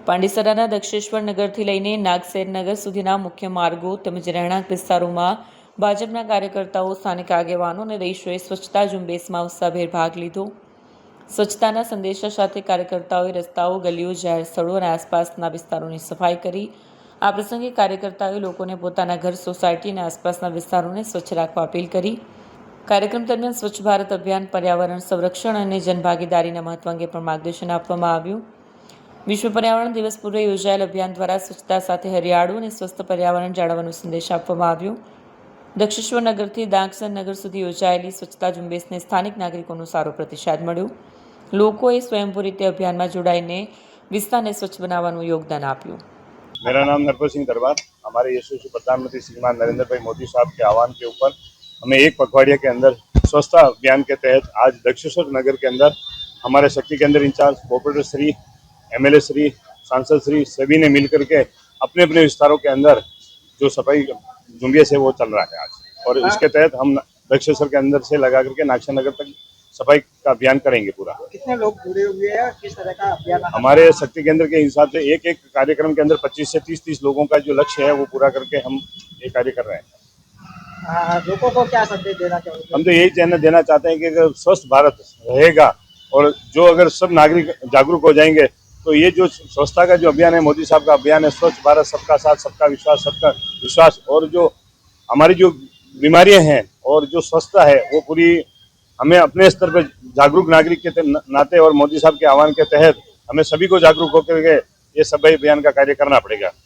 પાંડેસરાના દક્ષેશ્વર નગરથી લઈને નાગસેર નગર સુધીના મુખ્ય માર્ગો તેમજ રહેણાંક વિસ્તારોમાં ભાજપના કાર્યકર્તાઓ, સ્થાનિક આગેવાનો અને રહીશોએ સ્વચ્છતા ઝુંબેશમાં ઉત્સાહભેર ભાગ લીધો। સ્વચ્છતાના સંદેશા સાથે કાર્યકર્તાઓએ રસ્તાઓ, ગલીઓ, જાહેર સ્થળો અને આસપાસના વિસ્તારોની સફાઈ કરી। આ પ્રસંગે કાર્યકર્તાઓએ લોકોને પોતાના ઘર, સોસાયટી અને આસપાસના વિસ્તારોને સ્વચ્છ રાખવા અપીલ કરી। કાર્યક્રમ દરમિયાન સ્વચ્છ ભારત અભિયાન, પર્યાવરણ સંરક્ષણ અને જનભાગીદારીના મહત્વ અંગે પણ માર્ગદર્શન આપવામાં આવ્યું। વિશ્વ પર્યાવરણ દિવસ પૂર્વે યોજાયેલ અભિયાન દ્વારા સ્વચ્છતા સાથે હરિયાળું અને સ્વસ્થ પર્યાવરણ જાળવવાનો સંદેશ આપવામાં આવ્યો। દક્ષેશ્વર નગરથી નાગસેર નગર સુધી યોજાયેલી સ્વચ્છતા ઝુંબેશને સ્થાનિક નાગરિકોનો સારો પ્રતિસાદ મળ્યો। લોકોએ સ્વયંભૂ રીતે અભિયાનમાં જોડાઈને વિસ્તારને स्वच्छ बनाવાનું योगदान આપ્યું। मेरा नाम नरपत सिंह दरबार। हमारे यशस्वी प्रधानमंत्री श्रीमान नरेंद्र भाई मोदी साहब के आह्वान के ऊपर हमें एक पखवाड़िया के अंदर स्वच्छता अभियान के तहत आज दक्षेश्वर नगर के अंदर हमारे शक्ति केंद्र in charge, corporator Shri, MLA Shri, सांसद श्री सभी ने मिलकर के अपने अपने विस्तारों के अंदर जो सफाई झुंबेश है वो चल रहा है आज। और इसके तहत हम दक्षेश्वर के अंदर से लगा करके नागसेर नगर तक सफाई का अभियान करेंगे पूरा। कितने लोग जुड़े हुए हैं, किस तरह का अभियान? हमारे शक्ति केंद्र के हिसाब से एक एक कार्यक्रम के अंदर 25 से 30 लोगों का जो लक्ष्य है वो पूरा करके हम ये कार्य कर रहे हैं। लोगों को क्या संदेश देना चाहोगे? हम तो यही कहना देना चाहते हैं कि अगर स्वस्थ भारत रहेगा और जो अगर सब नागरिक जागरूक हो जाएंगे तो ये जो स्वच्छता का जो अभियान है, मोदी साहब का अभियान है, स्वच्छ भारत, सबका साथ, सबका विश्वास, और जो हमारी जो बीमारियां हैं और जो स्वच्छता है वो पूरी हमें अपने स्तर पर जागरूक नागरिक के नाते और मोदी साहब के आह्वान के तहत हमें सभी को जागरूक होकर के ये सफाई अभियान का कार्य करना पड़ेगा।